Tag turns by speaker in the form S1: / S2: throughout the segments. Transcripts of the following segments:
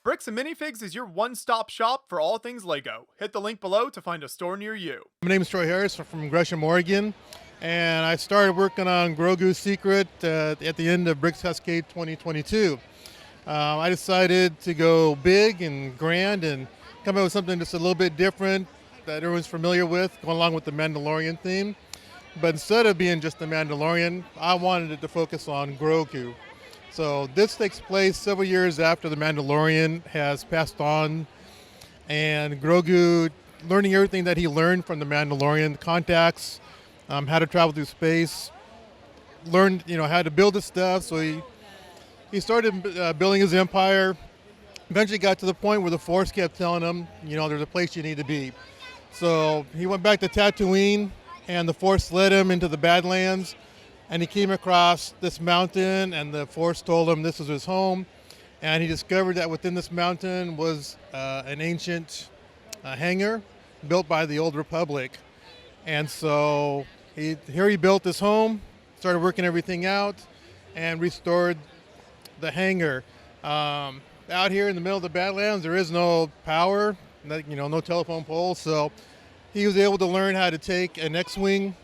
S1: Bricks and Minifigs is your one-stop shop for all things LEGO. Hit the link below to find a store near you.
S2: My name is Troy Harris from Gresham, Oregon, and I started working on Grogu's Secret at the end of Bricks Cascade 2022. I decided to go big and grand and come up with something just a little bit different that everyone's familiar with, going along with the Mandalorian theme. But instead of being just the Mandalorian, I wanted it to focus on Grogu. So this takes place several years after the Mandalorian has passed on, and Grogu learning everything that he learned from the Mandalorian, the contacts, how to travel through space, learned how to build his stuff. So he started building his empire. Eventually got to the point where the Force kept telling him, there's a place you need to be. So he went back to Tatooine, and the Force led him into the Badlands, and he came across this mountain, and the Force told him this was his home, and he discovered that within this mountain was an ancient hangar built by the Old Republic. And so he built his home, started working everything out, and restored the hangar. Out here in the middle of the Badlands, there is no power, no telephone poles, so he was able to learn how to take an X-Wing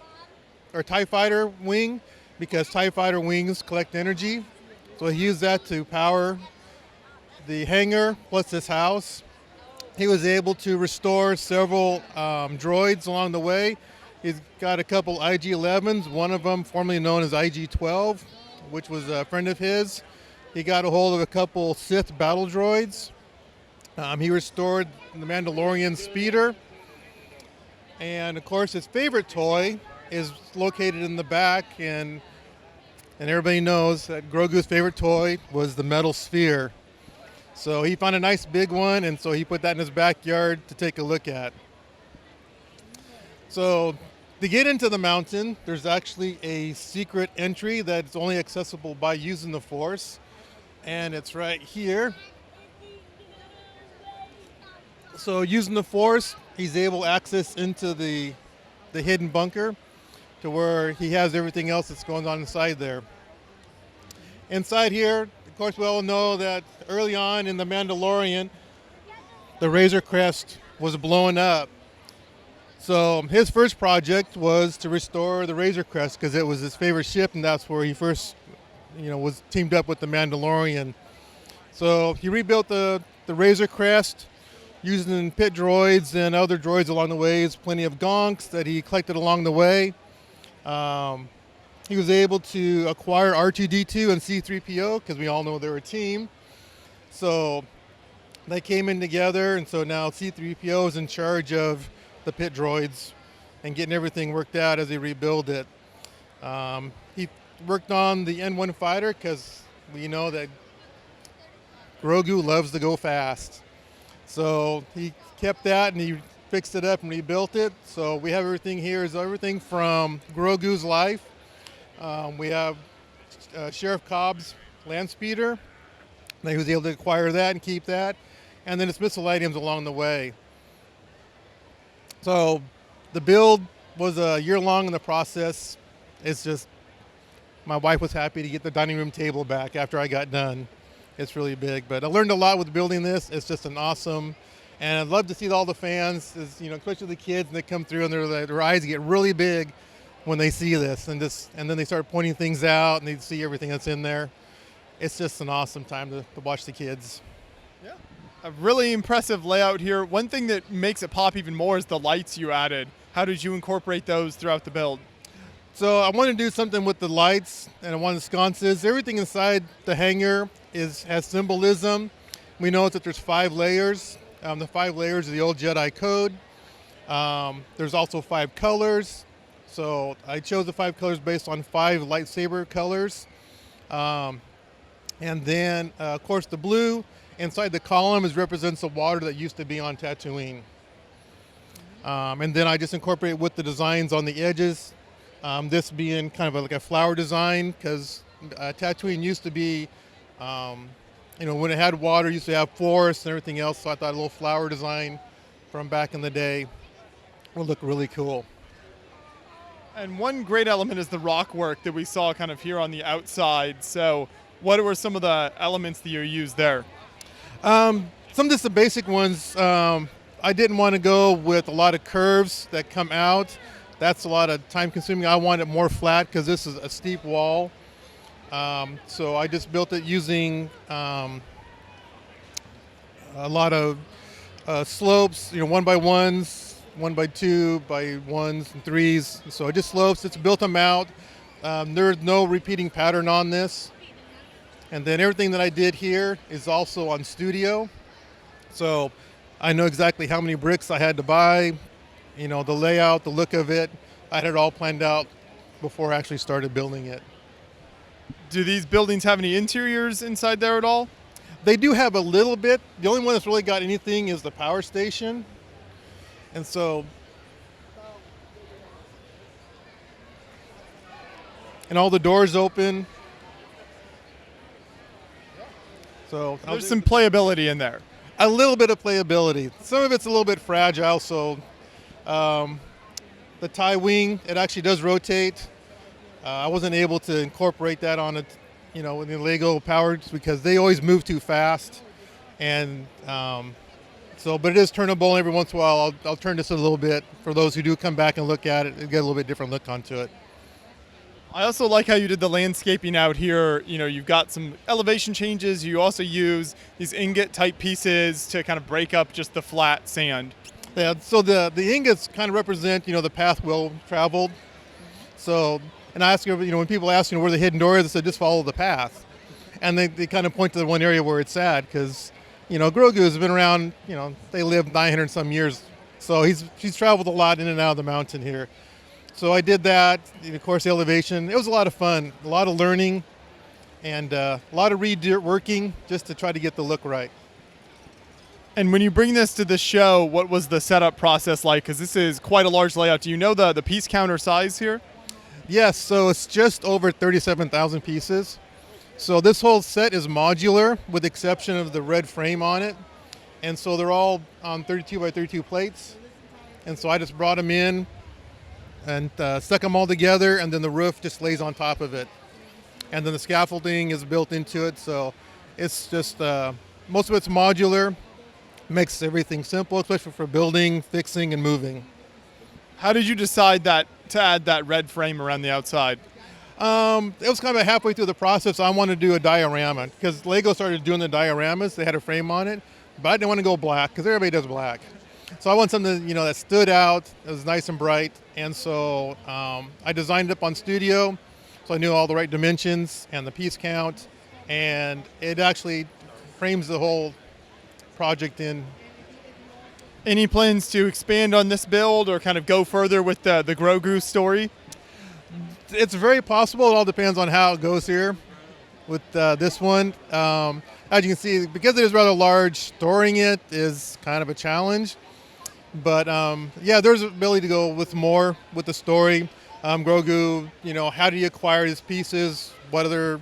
S2: or TIE Fighter wing, because TIE Fighter wings collect energy. So he used that to power the hangar plus this house. He was able to restore several droids along the way. He's got a couple IG-11s, one of them formerly known as IG-12, which was a friend of his. He got a hold of a couple Sith battle droids. He restored the Mandalorian speeder. And of course, his favorite toy is located in the back, and everybody knows that Grogu's favorite toy was the metal sphere. So he found a nice big one, and so he put that in his backyard to take a look at. So to get into the mountain, there's actually a secret entry that's only accessible by using the Force, and it's right here. So using the Force, he's able to access into the hidden bunker, to where he has everything else that's going on inside there. Inside here, of course, we all know that early on in The Mandalorian, the Razor Crest was blowing up. So his first project was to restore the Razor Crest, because it was his favorite ship, and that's where he first, was teamed up with the Mandalorian. So he rebuilt the Razor Crest using pit droids and other droids along the way. There's plenty of gonks that he collected along the way. He was able to acquire R2-D2 and C-3PO, because we all know they're a team. So they came in together, and so now C-3PO is in charge of the pit droids and getting everything worked out as they rebuild it. He worked on the N1 fighter, because we know that Grogu loves to go fast. So he kept that, and he fixed it up and rebuilt it. So we have everything here, is everything from Grogu's life. We have Sheriff Cobb's land speeder. He was able to acquire that and keep that. And then it's missile items along the way. So the build was a year long in the process. It's just, my wife was happy to get the dining room table back after I got done. It's really big, but I learned a lot with building this. It's just an awesome, and I'd love to see all the fans, especially the kids, and they come through and their eyes get really big when they see this, and then they start pointing things out and they see everything that's in there. It's just an awesome time to watch the kids.
S1: Yeah, a really impressive layout here. One thing that makes it pop even more is the lights you added. How did you incorporate those throughout the build?
S2: So I wanted to do something with the lights, and I wanted sconces. Everything inside the hangar has symbolism. We know that there's 5 layers. The 5 layers of the old Jedi code. There's also 5 colors. So I chose the 5 colors based on 5 lightsaber colors. And then, of course, the blue inside the column represents the water that used to be on Tatooine. And then I just incorporate with the designs on the edges. This being kind of like a flower design, because Tatooine used to be, when it had water, it used to have forests and everything else. So I thought a little flower design from back in the day would look really cool.
S1: And one great element is the Rockwork that we saw kind of here on the outside. So what were some of the elements that you used there?
S2: Some just the basic ones. I didn't want to go with a lot of curves that come out. That's a lot of time consuming. I want it more flat because this is a steep wall. So I just built it using a lot of slopes, 1x1s, 1x2x1s and 3s. So it just slopes. It's built them out. There's no repeating pattern on this. And then everything that I did here is also on studio. So I know exactly how many bricks I had to buy, the layout, the look of it. I had it all planned out before I actually started building it.
S1: Do these buildings have any interiors inside there at all?
S2: They do have a little bit. The only one that's really got anything is the power station. And so, and all the doors open. So
S1: there's some playability in there.
S2: A little bit of playability. Some of it's a little bit fragile, so the tie wing, it actually does rotate. I wasn't able to incorporate that on it, with the Lego powers because they always move too fast. And but it is turnable. Every once in a while, I'll turn this a little bit for those who do come back and look at it and get a little bit different look onto it.
S1: I also like how you did the landscaping out here. You've got some elevation changes. You also use these ingot type pieces to kind of break up just the flat sand.
S2: Yeah, so the ingots kind of represent, the path well traveled. So, and I ask, when people ask, where the hidden door is, I said, just follow the path. And they kind of point to the one area where it's at because, Grogu has been around, they lived 900 some years. So he's traveled a lot in and out of the mountain here. So I did that, of course, the elevation. It was a lot of fun, a lot of learning, and a lot of reworking just to try to get the look right.
S1: And when you bring this to the show, what was the setup process like? Because this is quite a large layout. Do you know the piece counter size here?
S2: Yes, so it's just over 37,000 pieces. So this whole set is modular with the exception of the red frame on it. And so they're all on 32x32 plates. And so I just brought them in and stuck them all together, and then the roof just lays on top of it. And then the scaffolding is built into it, so it's just, most of it's modular, makes everything simple, especially for building, fixing, and moving.
S1: How did you decide to add that red frame around the outside?
S2: It was kind of halfway through the process. I wanted to do a diorama, because Lego started doing the dioramas, they had a frame on it, but I didn't want to go black, because everybody does black. So I want something that stood out, it was nice and bright, and so I designed it up on studio, so I knew all the right dimensions and the piece count, and it actually frames the whole project in.
S1: Any plans to expand on this build or kind of go further with the Grogu story?
S2: It's very possible. It all depends on how it goes here with this one. As you can see, because it is rather large, storing it is kind of a challenge. But there's ability to go with more with the story. Grogu, how do you acquire his pieces? What other,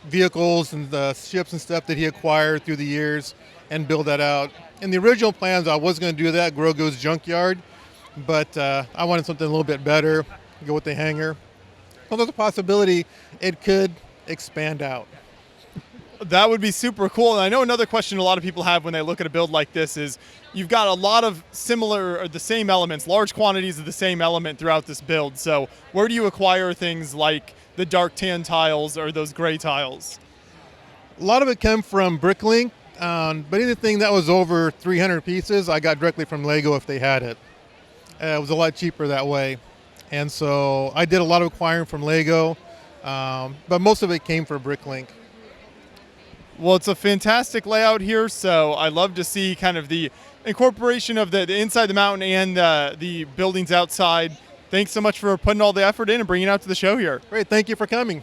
S2: vehicles and the ships and stuff that he acquired through the years, and build that out. In the original plans, I was going to do that, Grogu's junkyard, but I wanted something a little bit better, go with the hangar. Well, there's a possibility it could expand out.
S1: That would be super cool. And I know another question a lot of people have when they look at a build like this is you've got a lot of similar or the same elements, large quantities of the same element throughout this build. So where do you acquire things like the dark tan tiles or those gray tiles?
S2: A lot of it came from Bricklink, but anything that was over 300 pieces, I got directly from Lego if they had it. It was a lot cheaper that way. And so I did a lot of acquiring from Lego, but most of it came from Bricklink.
S1: Well, it's a fantastic layout here, so I love to see kind of the incorporation of the inside the mountain and the buildings outside. Thanks so much for putting all the effort in and bringing it out to the show here.
S2: Great, thank you for coming.